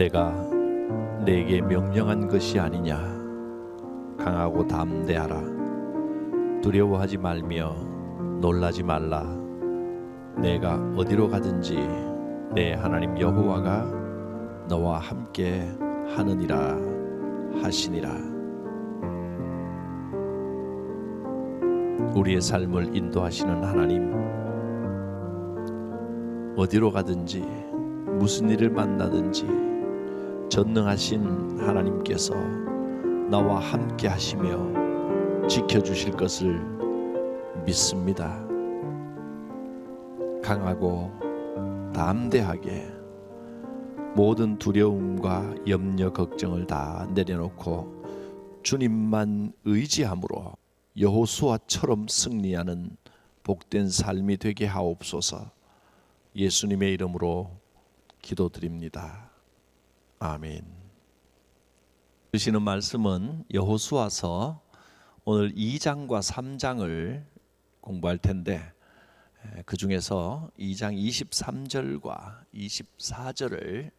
내가 내게 명령한 것이 아니냐. 강하고 담대하라. 두려워하지 말며 놀라지 말라. 내가 어디로 가든지 내 하나님 여호와가 너와 함께 하느니라 하시니라. 우리의 삶을 인도하시는 하나님, 어디로 가든지 무슨 일을 만나든지 전능하신 하나님께서 나와 함께 하시며 지켜주실 것을 믿습니다. 강하고 담대하게 모든 두려움과 염려 걱정을 다 내려놓고 주님만 의지함으로 여호수아처럼 승리하는 복된 삶이 되게 하옵소서. 예수님의 이름으로 기도드립니다. 아멘. 주시는 말씀은 여호수아서 오늘 2장과 3장을 공부할 텐데, 그 중에서 2장 23절과 24절을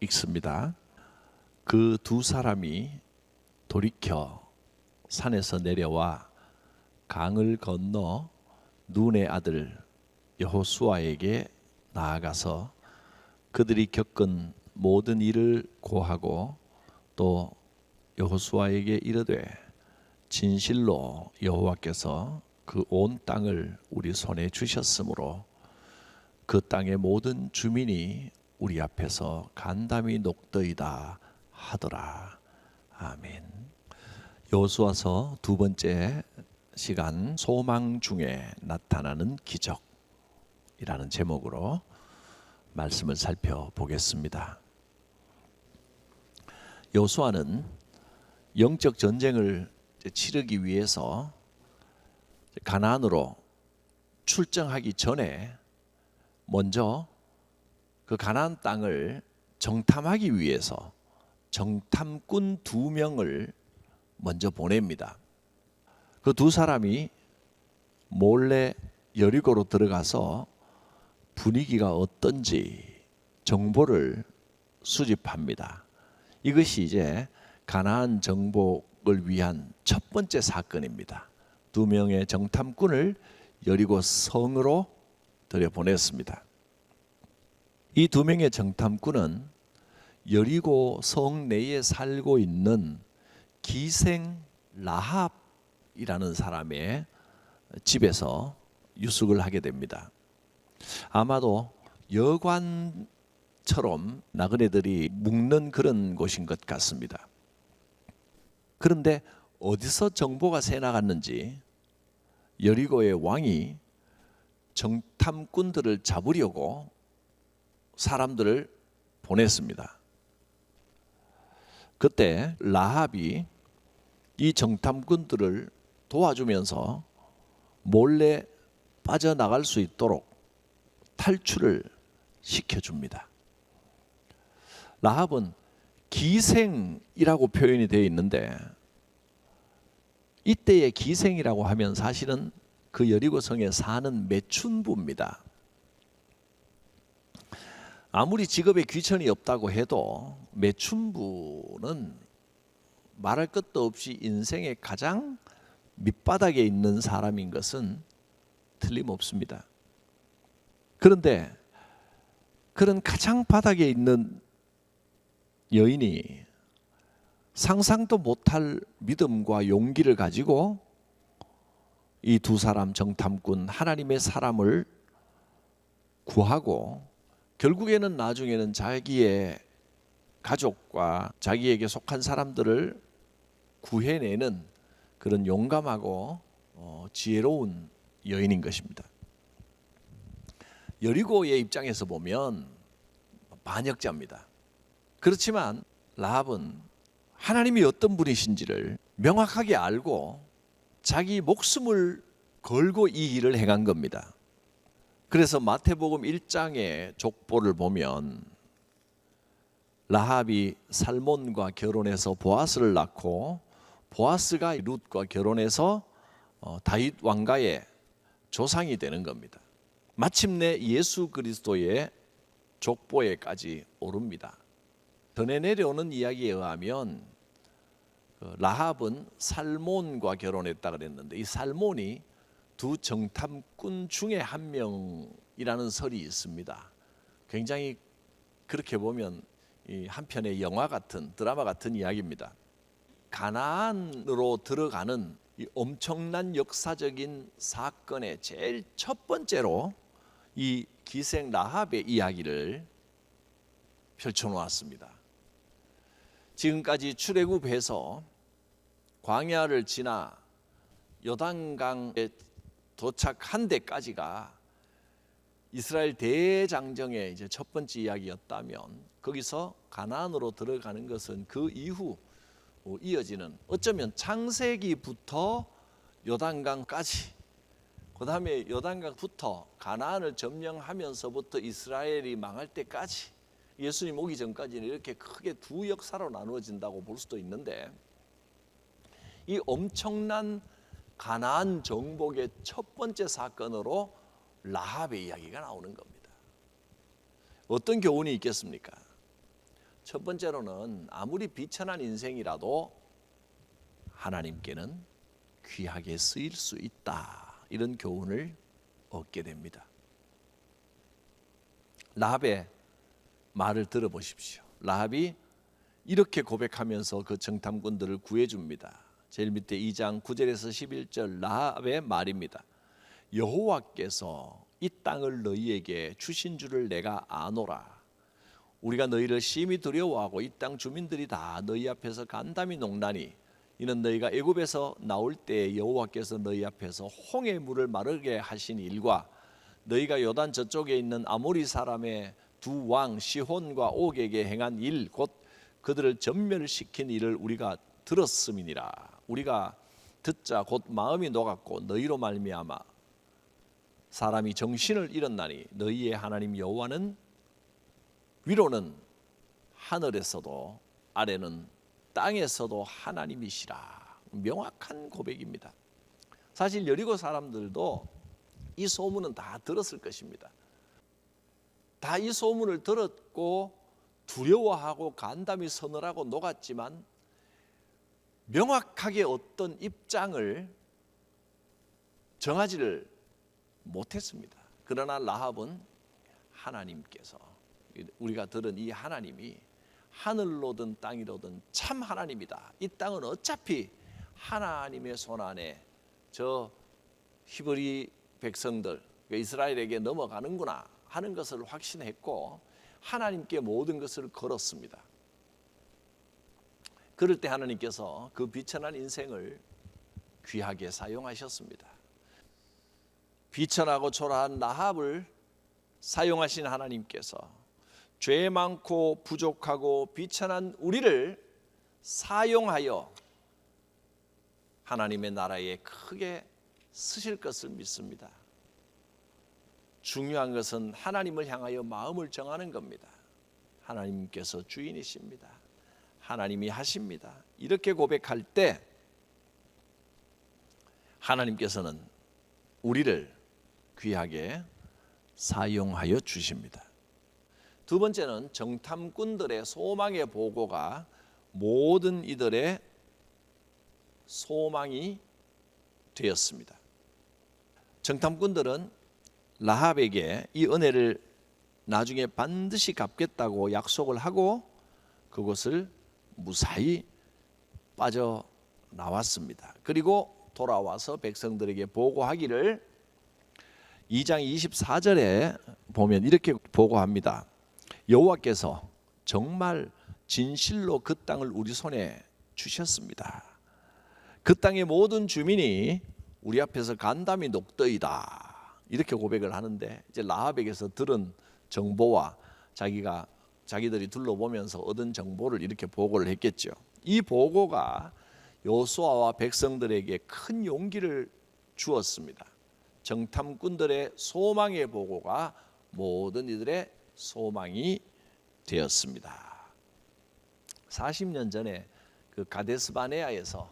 읽습니다. 그 두 사람이 돌이켜 산에서 내려와 강을 건너 눈의 아들 여호수아에게 나아가서 그들이 겪은 모든 일을 고하고 또 여호수아에게 이르되, 진실로 여호와께서 그 온 땅을 우리 손에 주셨으므로 그 땅의 모든 주민이 우리 앞에서 간담이 녹더이다 하더라. 아멘. 여호수아서 두 번째 시간, 소망 중에 나타나는 기적이라는 제목으로 말씀을 살펴보겠습니다. 여호수아는 영적 전쟁을 치르기 위해서 가나안으로 출정하기 전에 먼저 그 가나안 땅을 정탐하기 위해서 정탐꾼 2명을 먼저 보냅니다. 그 두 사람이 몰래 여리고로 들어가서 분위기가 어떤지 정보를 수집합니다. 이것이 이제 가나안 정복을 위한 첫 번째 사건입니다. 2명의 정탐꾼을 여리고 성으로 들여보냈습니다. 이 2명의 정탐꾼은 여리고 성 내에 살고 있는 기생 라합이라는 사람의 집에서 유숙을 하게 됩니다. 아마도 여관처럼 나그네들이 묵는 그런 곳인 것 같습니다. 그런데 어디서 정보가 새나갔는지 여리고의 왕이 정탐꾼들을 잡으려고 사람들을 보냈습니다. 그때 라합이 이 정탐꾼들을 도와주면서 몰래 빠져나갈 수 있도록 탈출을 시켜줍니다. 라합은 기생이라고 표현이 되어 있는데, 이때의 기생이라고 하면 사실은 그 여리고 성에 사는 매춘부입니다. 아무리 직업에 귀천이 없다고 해도 매춘부는 말할 것도 없이 인생의 가장 밑바닥에 있는 사람인 것은 틀림없습니다. 그런데 그런 가장 바닥에 있는 여인이 상상도 못할 믿음과 용기를 가지고 이 두 사람 정탐꾼 하나님의 사람을 구하고 결국에는 나중에는 자기의 가족과 자기에게 속한 사람들을 구해내는 그런 용감하고 지혜로운 여인인 것입니다. 여리고의 입장에서 보면 반역자입니다. 그렇지만 라합은 하나님이 어떤 분이신지를 명확하게 알고 자기 목숨을 걸고 이 일을 행한 겁니다. 그래서 마태복음 1장의 족보를 보면 라합이 살몬과 결혼해서 보아스를 낳고 보아스가 룻과 결혼해서 다윗 왕가의 조상이 되는 겁니다. 마침내 예수 그리스도의 족보에까지 오릅니다. 전해 내려오는 이야기에 의하면 라합은 살몬과 결혼했다 그랬는데 이 살몬이 두 정탐꾼 중에 한 명이라는 설이 있습니다. 굉장히 그렇게 보면 이 한편의 영화 같은 드라마 같은 이야기입니다. 가나안으로 들어가는 이 엄청난 역사적인 사건의 제일 첫 번째로 이 기생 라합의 이야기를 펼쳐놓았습니다. 지금까지 출애굽해서 광야를 지나 요단강에 도착한 데까지가 이스라엘 대장정의 이제 첫 번째 이야기였다면 거기서 가나안으로 들어가는 것은 그 이후 이어지는 어쩌면 창세기부터 요단강까지 그 다음에 요단강부터 가나안을 점령하면서부터 이스라엘이 망할 때까지 예수님 오기 전까지는 이렇게 크게 두 역사로 나누어진다고 볼 수도 있는데 이 엄청난 가나안 정복의 첫 번째 사건으로 라합의 이야기가 나오는 겁니다. 어떤 교훈이 있겠습니까? 첫 번째로는 아무리 비천한 인생이라도 하나님께는 귀하게 쓰일 수 있다. 이런 교훈을 얻게 됩니다. 라합의 말을 들어보십시오. 라합이 이렇게 고백하면서 그 정탐꾼들을 구해줍니다. 제일 밑에 2장 9절에서 11절 라합의 말입니다. 여호와께서 이 땅을 너희에게 주신 줄을 내가 아노라. 우리가 너희를 심히 두려워하고 이 땅 주민들이 다 너희 앞에서 간담이 농나니 이는 너희가 애굽에서 나올 때 여호와께서 너희 앞에서 홍해 물을 마르게 하신 일과 너희가 요단 저쪽에 있는 아모리 사람의 두 왕 시혼과 옥에게 행한 일 곧 그들을 전멸시킨 일을 우리가 들었음이니라. 우리가 듣자 곧 마음이 녹았고 너희로 말미암아 사람이 정신을 잃었나니 너희의 하나님 여호와는 위로는 하늘에서도 아래는 땅에서도 하나님이시라. 명확한 고백입니다. 사실 여리고 사람들도 이 소문은 다 들었을 것입니다. 다 이 소문을 들었고 두려워하고 간담이 서늘하고 녹았지만 명확하게 어떤 입장을 정하지를 못했습니다. 그러나 라합은 하나님께서 우리가 들은 이 하나님이 하늘로든 땅이로든 참 하나님이다. 이 땅은 어차피 하나님의 손 안에 저 히브리 백성들 이스라엘에게 넘어가는구나 하는 것을 확신했고 하나님께 모든 것을 걸었습니다. 그럴 때 하나님께서 그 비천한 인생을 귀하게 사용하셨습니다. 비천하고 초라한 라합을 사용하신 하나님께서 죄 많고 부족하고 비천한 우리를 사용하여 하나님의 나라에 크게 쓰실 것을 믿습니다. 중요한 것은 하나님을 향하여 마음을 정하는 겁니다. 하나님께서 주인이십니다. 하나님이 하십니다. 이렇게 고백할 때 하나님께서는 우리를 귀하게 사용하여 주십니다. 두 번째는 정탐꾼들의 소망의 보고가 모든 이들의 소망이 되었습니다. 정탐꾼들은 라합에게 이 은혜를 나중에 반드시 갚겠다고 약속을 하고 그곳을 무사히 빠져나왔습니다. 그리고 돌아와서 백성들에게 보고하기를 2장 24절에 보면 이렇게 보고합니다. 여호와께서 정말 진실로 그 땅을 우리 손에 주셨습니다. 그 땅의 모든 주민이 우리 앞에서 간담이 녹더이다. 이렇게 고백을 하는데 이제 라합에게서 들은 정보와 자기들이 둘러보면서 얻은 정보를 이렇게 보고를 했겠죠. 이 보고가 여호수아와 백성들에게 큰 용기를 주었습니다. 정탐꾼들의 소망의 보고가 모든 이들의 소망이 되었습니다. 40년 전에 그 가데스 바네아에서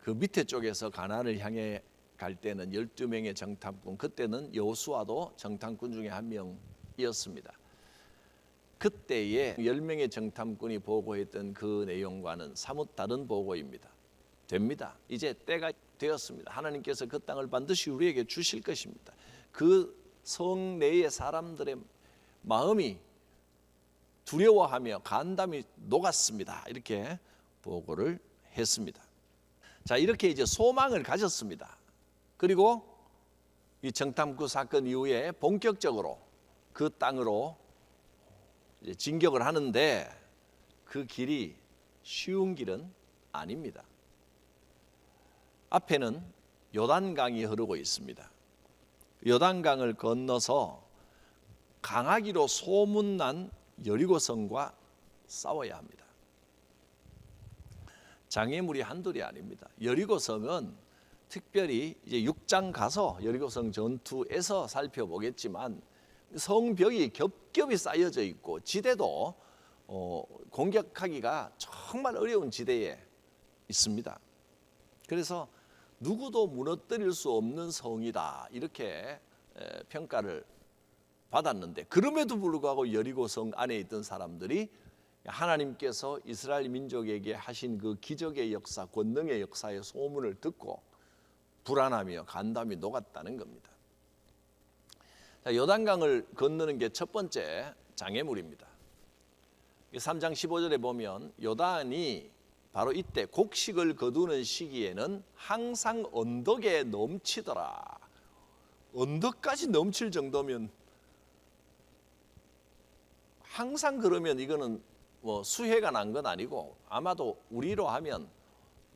그 밑에 쪽에서 가나안을 향해 갈 때는 12명의 정탐꾼, 그때는 여호수아도 정탐꾼 중에 한 명이었습니다. 그때의 10명의 정탐꾼이 보고했던 그 내용과는 사뭇 다른 보고입니다. 됩니다. 이제 때가 되었습니다. 하나님께서 그 땅을 반드시 우리에게 주실 것입니다. 그 성 내의 사람들의 마음이 두려워하며 간담이 녹았습니다. 이렇게 보고를 했습니다. 자, 이렇게 이제 소망을 가졌습니다. 그리고 이 정탐꾼 사건 이후에 본격적으로 그 땅으로 이제 진격을 하는데 그 길이 쉬운 길은 아닙니다. 앞에는 요단강이 흐르고 있습니다. 요단강을 건너서 강하기로 소문난 여리고성과 싸워야 합니다. 장애물이 한둘이 아닙니다. 여리고성은 특별히 이제 6장 가서 여리고성 전투에서 살펴보겠지만 성벽이 겹겹이 쌓여져 있고 지대도 공격하기가 정말 어려운 지대에 있습니다. 그래서 누구도 무너뜨릴 수 없는 성이다 이렇게 평가를 받았는데, 그럼에도 불구하고 여리고성 안에 있던 사람들이 하나님께서 이스라엘 민족에게 하신 그 기적의 역사, 권능의 역사의 소문을 듣고 불안하며 간담이 녹았다는 겁니다. 자, 요단강을 건너는 게 첫 번째 장애물입니다. 3장 15절에 보면 요단이 바로 이때 곡식을 거두는 시기에는 항상 언덕에 넘치더라. 언덕까지 넘칠 정도면 항상 그러면 이거는 뭐 수해가 난 건 아니고 아마도 우리로 하면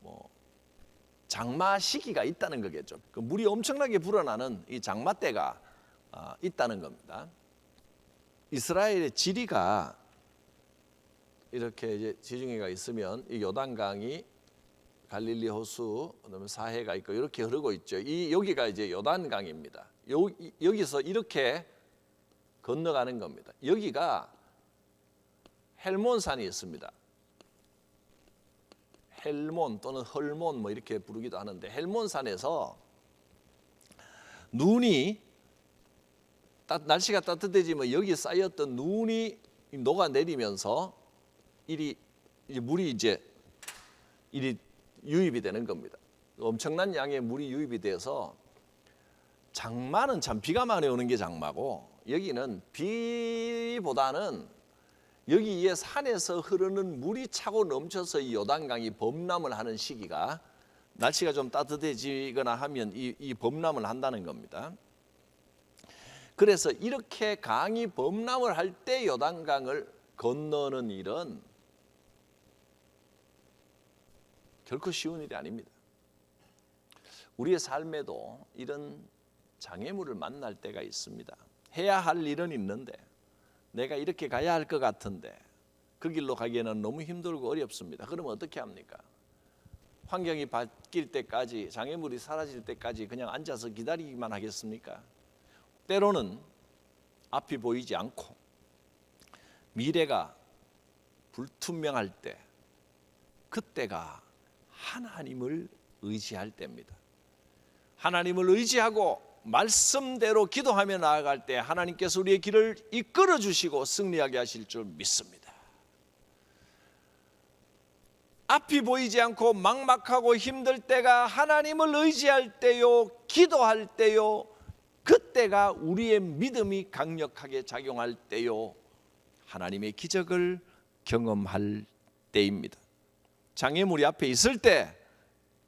뭐 장마 시기가 있다는 거겠죠. 그 물이 엄청나게 불어나는 이 장마 때가 있다는 겁니다. 이스라엘의 지리가 이렇게 이제 지중해가 있으면 이 요단강이 갈릴리 호수, 그다음에 사해가 있고 이렇게 흐르고 있죠. 여기가 이제 요단강입니다. 여기서 이렇게 건너가는 겁니다. 여기가 헬몬산이 있습니다. 헬몬 또는 헐몬 뭐 이렇게 부르기도 하는데, 헬몬산에서 눈이 날씨가 따뜻해지면 여기 쌓였던 눈이 녹아내리면서 물이 이제 유입이 되는 겁니다. 엄청난 양의 물이 유입이 돼서 장마는 참 비가 많이 오는 게 장마고, 여기는 비보다는 여기에 산에서 흐르는 물이 차고 넘쳐서 이 요단강이 범람을 하는 시기가, 날씨가 좀 따뜻해지거나 하면 이 범람을 한다는 겁니다. 그래서 이렇게 강이 범람을 할 때 요단강을 건너는 일은 결코 쉬운 일이 아닙니다. 우리의 삶에도 이런 장애물을 만날 때가 있습니다. 해야 할 일은 있는데 내가 이렇게 가야 할 것 같은데 그 길로 가기에는 너무 힘들고 어렵습니다. 그러면 어떻게 합니까? 환경이 바뀔 때까지, 장애물이 사라질 때까지 그냥 앉아서 기다리기만 하겠습니까? 때로는 앞이 보이지 않고 미래가 불투명할 때, 그때가 하나님을 의지할 때입니다. 하나님을 의지하고 말씀대로 기도하며 나아갈 때 하나님께서 우리의 길을 이끌어 주시고 승리하게 하실 줄 믿습니다. 앞이 보이지 않고 막막하고 힘들 때가 하나님을 의지할 때요, 기도할 때요, 그때가 우리의 믿음이 강력하게 작용할 때요, 하나님의 기적을 경험할 때입니다. 장애물이 앞에 있을 때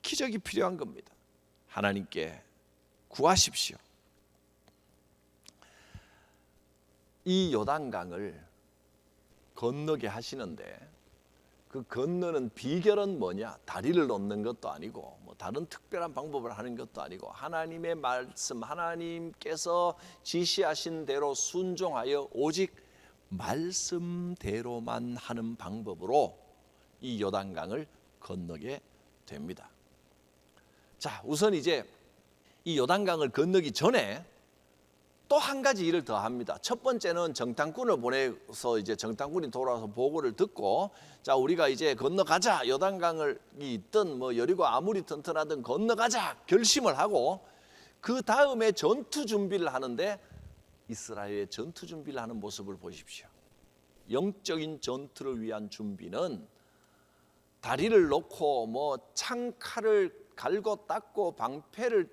기적이 필요한 겁니다. 하나님께 구하십시오. 이 요단강을 건너게 하시는데 그 건너는 비결은 뭐냐? 다리를 놓는 것도 아니고 뭐 다른 특별한 방법을 하는 것도 아니고 하나님의 말씀, 하나님께서 지시하신 대로 순종하여 오직 말씀대로만 하는 방법으로 이 요단강을 건너게 됩니다. 자, 우선 이제 이 요단강을 건너기 전에 또 한 가지 일을 더 합니다. 첫 번째는 정탐꾼을 보내서 이제 정탐꾼이 돌아와서 보고를 듣고, 자, 우리가 이제 건너가자, 요단강을 있든 뭐 여리고 아무리 튼튼하든 건너가자 결심을 하고, 그 다음에 전투 준비를 하는데 이스라엘의 전투 준비를 하는 모습을 보십시오. 영적인 전투를 위한 준비는 다리를 놓고 창칼을 갈고 닦고 방패를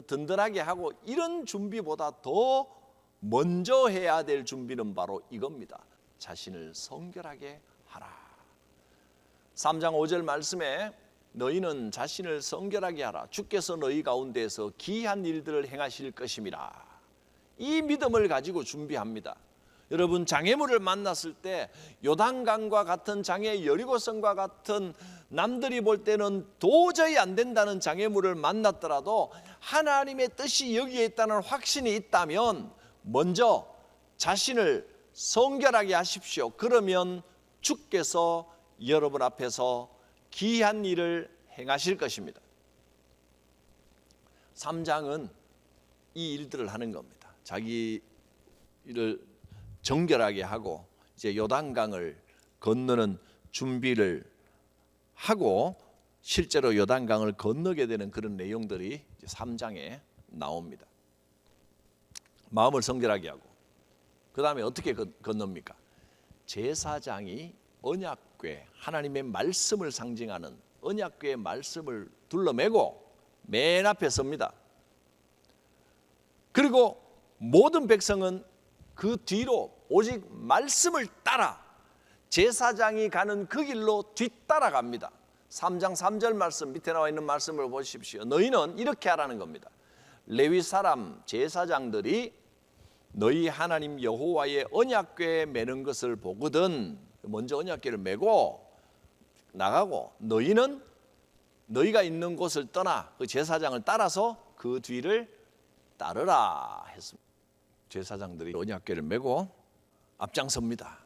든든하게 하고 이런 준비보다 더 먼저 해야 될 준비는 바로 이겁니다. 자신을 성결하게 하라. 3장 5절 말씀에 너희는 자신을 성결하게 하라. 주께서 너희 가운데서 기이한 일들을 행하실 것임이라. 이 믿음을 가지고 준비합니다. 여러분, 장애물을 만났을 때 요단강과 같은 장애, 여리고성과 같은 남들이 볼 때는 도저히 안 된다는 장애물을 만났더라도 하나님의 뜻이 여기에 있다는 확신이 있다면 먼저 자신을 성결하게 하십시오. 그러면 주께서 여러분 앞에서 기이한 일을 행하실 것입니다. 3장은 이 일들을 하는 겁니다. 자기를 정결하게 하고 이제 요단강을 건너는 준비를 하고 실제로 요단강을 건너게 되는 그런 내용들이 이제 3장에 나옵니다. 마음을 성결하게 하고 그 다음에 어떻게 건넙니까? 제사장이 언약궤, 하나님의 말씀을 상징하는 언약궤의 말씀을 둘러매고 맨 앞에 섭니다. 그리고 모든 백성은 그 뒤로 오직 말씀을 따라 제사장이 가는 그 길로 뒤따라갑니다. 3장 3절 말씀 밑에 나와 있는 말씀을 보십시오. 너희는 이렇게 하라는 겁니다. 레위 사람 제사장들이 너희 하나님 여호와의 언약궤에 매는 것을 보거든 먼저 언약궤를 메고 나가고 너희는 너희가 있는 곳을 떠나 그 제사장을 따라서 그 뒤를 따르라 했습니다. 제사장들이 언약궤를 메고 앞장섭니다.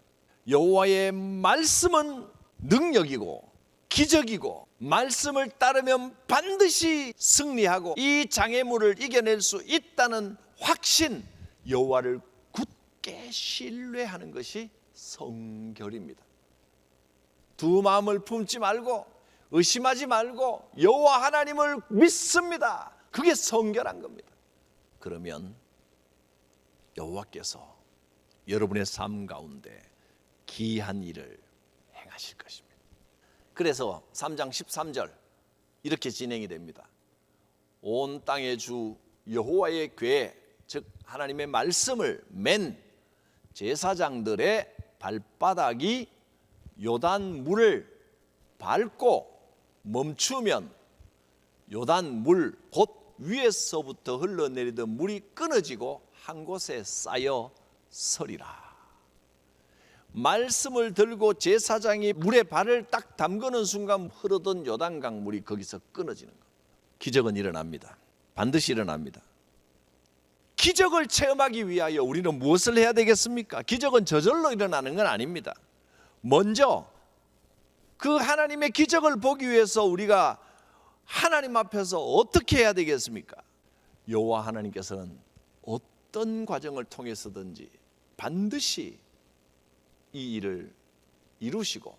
여호와의 말씀은 능력이고 기적이고 말씀을 따르면 반드시 승리하고 이 장애물을 이겨낼 수 있다는 확신, 여호와를 굳게 신뢰하는 것이 성결입니다. 두 마음을 품지 말고 의심하지 말고 여호와 하나님을 믿습니다. 그게 성결한 겁니다. 그러면 여호와께서 여러분의 삶 가운데 기이한 일을 행하실 것입니다. 그래서 3장 13절 이렇게 진행이 됩니다. 온 땅의 주 여호와의 궤, 즉 하나님의 말씀을 맨 제사장들의 발바닥이 요단 물을 밟고 멈추면 요단 물 곧 위에서부터 흘러내리던 물이 끊어지고 한 곳에 쌓여 서리라. 말씀을 들고 제사장이 물에 발을 딱 담그는 순간 흐르던 요단강 물이 거기서 끊어지는 겁니다. 기적은 일어납니다. 반드시 일어납니다. 기적을 체험하기 위하여 우리는 무엇을 해야 되겠습니까? 기적은 저절로 일어나는 건 아닙니다. 먼저 그 하나님의 기적을 보기 위해서 우리가 하나님 앞에서 어떻게 해야 되겠습니까? 여호와 하나님께서는 어떤 과정을 통해서든지 반드시 이 일을 이루시고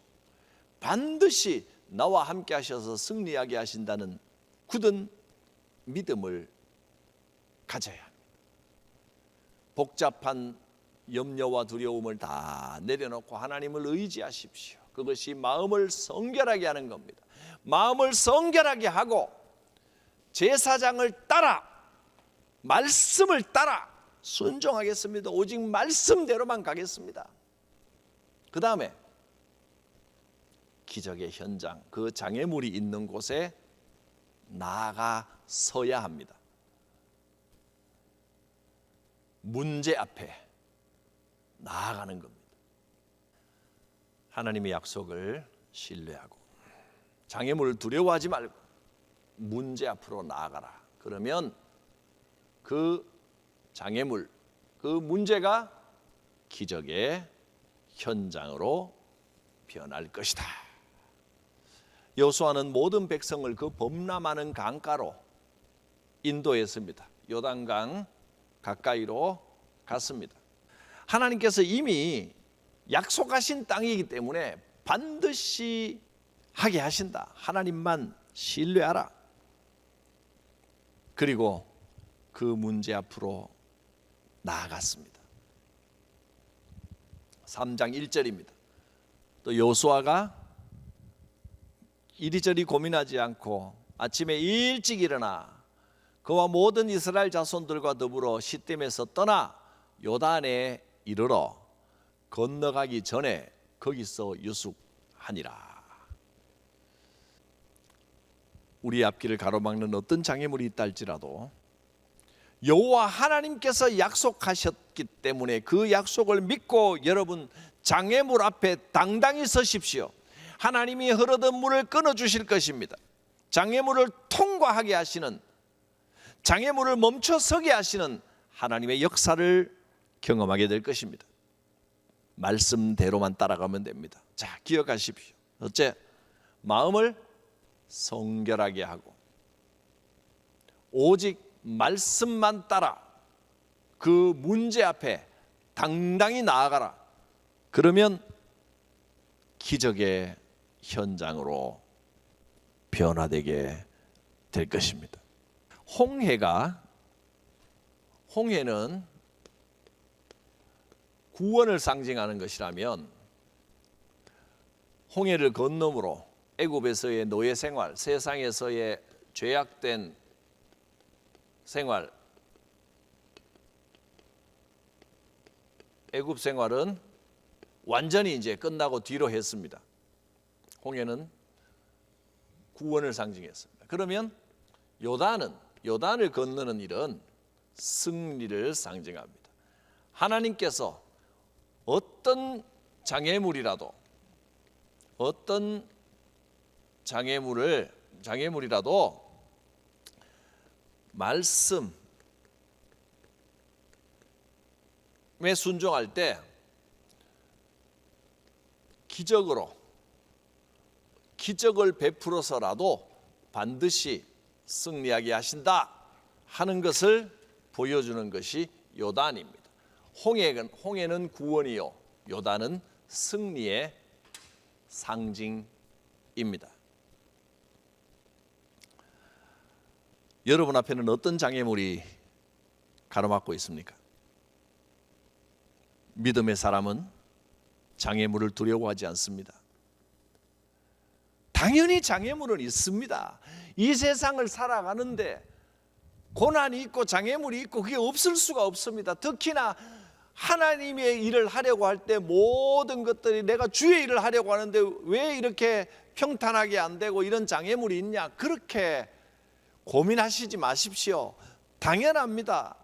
반드시 나와 함께 하셔서 승리하게 하신다는 굳은 믿음을 가져야 합니다. 복잡한 염려와 두려움을 다 내려놓고 하나님을 의지하십시오. 그것이 마음을 성결하게 하는 겁니다. 마음을 성결하게 하고 제사장을 따라 말씀을 따라 순종하겠습니다. 오직 말씀대로만 가겠습니다. 그 다음에 기적의 현장, 그 장애물이 있는 곳에 나아가 서야 합니다. 문제 앞에 나아가는 겁니다. 하나님의 약속을 신뢰하고 장애물을 두려워하지 말고 문제 앞으로 나아가라. 그러면 그 장애물, 그 문제가 기적의 현장으로 변할 것이다. 여호수아는 모든 백성을 그 범람하는 강가로 인도했습니다. 요단강 가까이로 갔습니다. 하나님께서 이미 약속하신 땅이기 때문에 반드시 하게 하신다. 하나님만 신뢰하라. 그리고 그 문제 앞으로 나아갔습니다. 3장 1절입니다. 또 여호수아가 이리저리 고민하지 않고 아침에 일찍 일어나 그와 모든 이스라엘 자손들과 더불어 시딤에서 떠나 요단에 이르러 건너가기 전에 거기서 유숙하니라. 우리 앞길을 가로막는 어떤 장애물이 있다 할지라도 여호와 하나님께서 약속하셨기 때문에 그 약속을 믿고 여러분 장애물 앞에 당당히 서십시오. 하나님이 흐르던 물을 끊어주실 것입니다. 장애물을 통과하게 하시는, 장애물을 멈춰 서게 하시는 하나님의 역사를 경험하게 될 것입니다. 말씀대로만 따라가면 됩니다. 자, 기억하십시오. 첫째, 마음을 성결하게 하고 오직 말씀만 따라 그 문제 앞에 당당히 나아가라. 그러면 기적의 현장으로 변화되게 될 것입니다. 홍해는 구원을 상징하는 것이라면 홍해를 건너므로 애굽에서의 노예 생활, 세상에서의 죄악된 생활, 애굽 생활은 완전히 이제 끝나고 뒤로 했습니다. 홍해는 구원을 상징했습니다. 그러면 요단을 건너는 일은 승리를 상징합니다. 하나님께서 어떤 장애물이라도 말씀에 순종할 때 기적을 베풀어서라도 반드시 승리하게 하신다 하는 것을 보여주는 것이 요단입니다. 홍해는 구원이요, 요단은 승리의 상징입니다. 여러분 앞에는 어떤 장애물이 가로막고 있습니까? 믿음의 사람은 장애물을 두려워하지 않습니다. 당연히 장애물은 있습니다. 이 세상을 살아가는데 고난이 있고 장애물이 있고 그게 없을 수가 없습니다. 특히나 하나님의 일을 하려고 할 때 모든 것들이 내가 주의 일을 하려고 하는데 왜 이렇게 평탄하게 안 되고 이런 장애물이 있냐, 그렇게 고민하시지 마십시오. 당연합니다.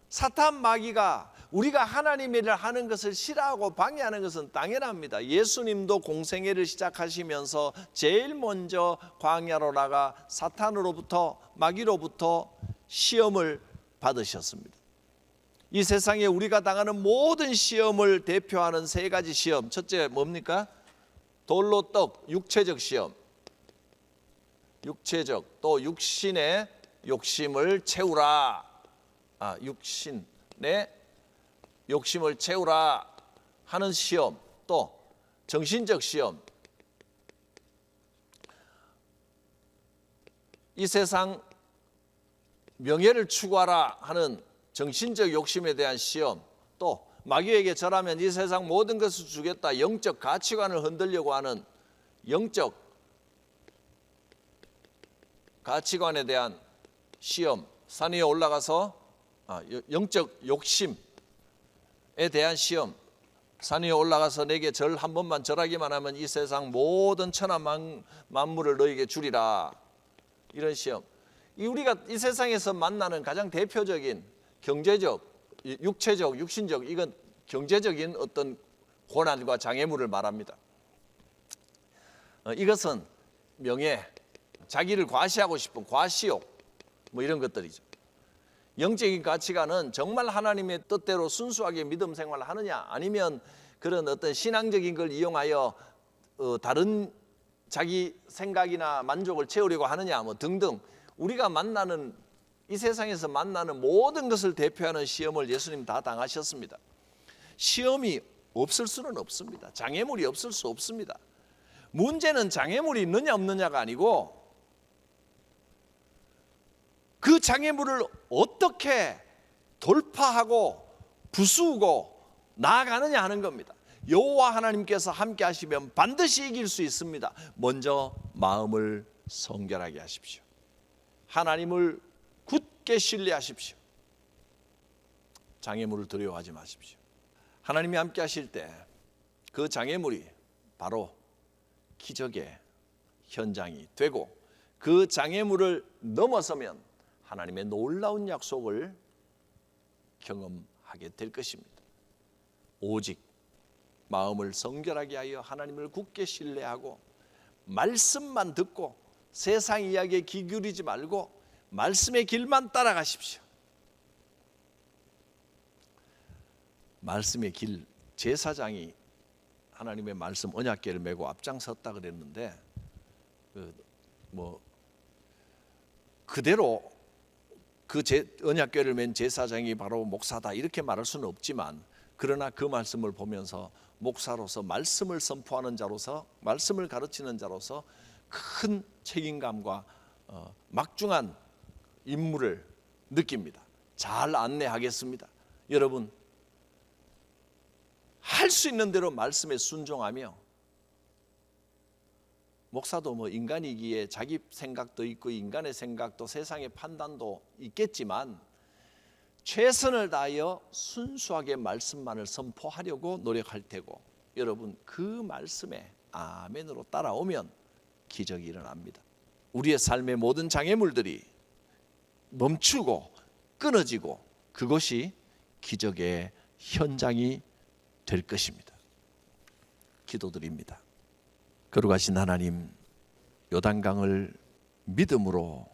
사탄 마귀가 우리가 하나님의 일을 하는 것을 싫어하고 방해하는 것은 당연합니다. 예수님도 공생애를 시작하시면서 제일 먼저 광야로 나가 사탄으로부터, 마귀로부터 시험을 받으셨습니다. 이 세상에 우리가 당하는 모든 시험을 대표하는 세 가지 시험. 첫째 뭡니까? 돌로 떡, 육체적 시험. 육체적, 또 육신의 욕심을 채우라. 육신의 욕심을 채우라 하는 시험. 또 정신적 시험. 이 세상 명예를 추구하라 하는 정신적 욕심에 대한 시험. 또 마귀에게 절하면 이 세상 모든 것을 주겠다, 영적 가치관을 흔들려고 하는 영적 가치관에 대한 시험. 산 위에 올라가서 영적 욕심에 대한 시험. 산 위에 올라가서 내게 절 한 번만 절하기만 하면 이 세상 모든 천하 만물을 너에게 주리라. 이런 시험. 우리가 이 세상에서 만나는 가장 대표적인 경제적, 육체적, 육신적, 이건 경제적인 어떤 고난과 장애물을 말합니다. 이것은 명예, 자기를 과시하고 싶은 과시욕, 뭐 이런 것들이죠. 영적인 가치관은 정말 하나님의 뜻대로 순수하게 믿음 생활을 하느냐, 아니면 그런 어떤 신앙적인 걸 이용하여 다른 자기 생각이나 만족을 채우려고 하느냐, 뭐 등등. 우리가 만나는, 이 세상에서 만나는 모든 것을 대표하는 시험을 예수님 다 당하셨습니다. 시험이 없을 수는 없습니다. 장애물이 없을 수 없습니다. 문제는 장애물이 있느냐 없느냐가 아니고 그 장애물을 어떻게 돌파하고 부수고 나아가느냐 하는 겁니다. 여호와 하나님께서 함께 하시면 반드시 이길 수 있습니다. 먼저 마음을 성결하게 하십시오. 하나님을 굳게 신뢰하십시오. 장애물을 두려워하지 마십시오. 하나님이 함께 하실 때 그 장애물이 바로 기적의 현장이 되고, 그 장애물을 넘어서면 하나님의 놀라운 약속을 경험하게 될 것입니다. 오직 마음을 성결하게 하여 하나님을 굳게 신뢰하고 말씀만 듣고 세상 이야기에 귀 기울이지 말고 말씀의 길만 따라가십시오. 말씀의 길, 제사장이 하나님의 말씀 언약궤를 메고 앞장섰다 그랬는데 그대로 그 언약궤를 맨 제사장이 바로 목사다 이렇게 말할 수는 없지만, 그러나 그 말씀을 보면서 목사로서 말씀을 선포하는 자로서 말씀을 가르치는 자로서 큰 책임감과 막중한 임무를 느낍니다. 잘 안내하겠습니다. 여러분, 할 수 있는 대로 말씀에 순종하며, 목사도 인간이기에 자기 생각도 있고 인간의 생각도 세상의 판단도 있겠지만 최선을 다하여 순수하게 말씀만을 선포하려고 노력할 테고, 여러분 그 말씀에 아멘으로 따라오면 기적이 일어납니다. 우리의 삶의 모든 장애물들이 멈추고 끊어지고 그것이 기적의 현장이 될 것입니다. 기도드립니다. 거룩하신 하나님, 요단강을 믿음으로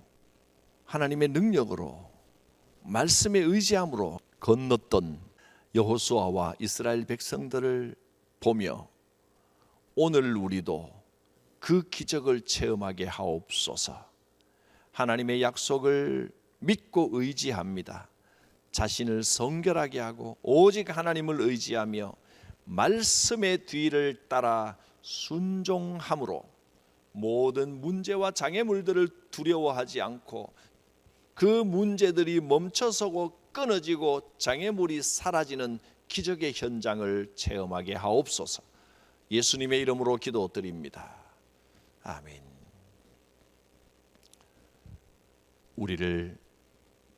하나님의 능력으로 말씀에 의지함으로 건넜던 여호수아와 이스라엘 백성들을 보며 오늘 우리도 그 기적을 체험하게 하옵소서. 하나님의 약속을 믿고 의지합니다. 자신을 성결하게 하고 오직 하나님을 의지하며 말씀의 뒤를 따라 순종함으로 모든 문제와 장애물들을 두려워하지 않고 그 문제들이 멈춰서고 끊어지고 장애물이 사라지는 기적의 현장을 체험하게 하옵소서. 예수님의 이름으로 기도드립니다. 아멘. 우리를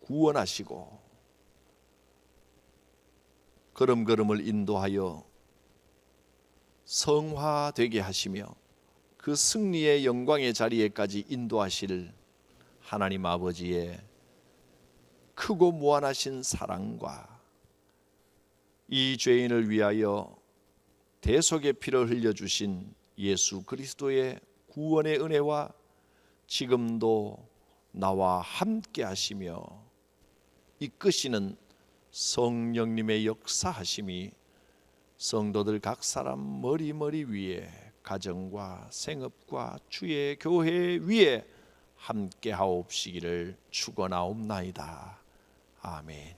구원하시고 걸음걸음을 인도하여 성화되게 하시며 그 승리의 영광의 자리에까지 인도하실 하나님 아버지의 크고 무한하신 사랑과 이 죄인을 위하여 대속의 피를 흘려주신 예수 그리스도의 구원의 은혜와 지금도 나와 함께 하시며 이끄시는 성령님의 역사하심이 성도들 각 사람 머리 위에, 가정과 생업과 주의 교회 위에 함께 하옵시기를 축원하옵나이다. 아멘.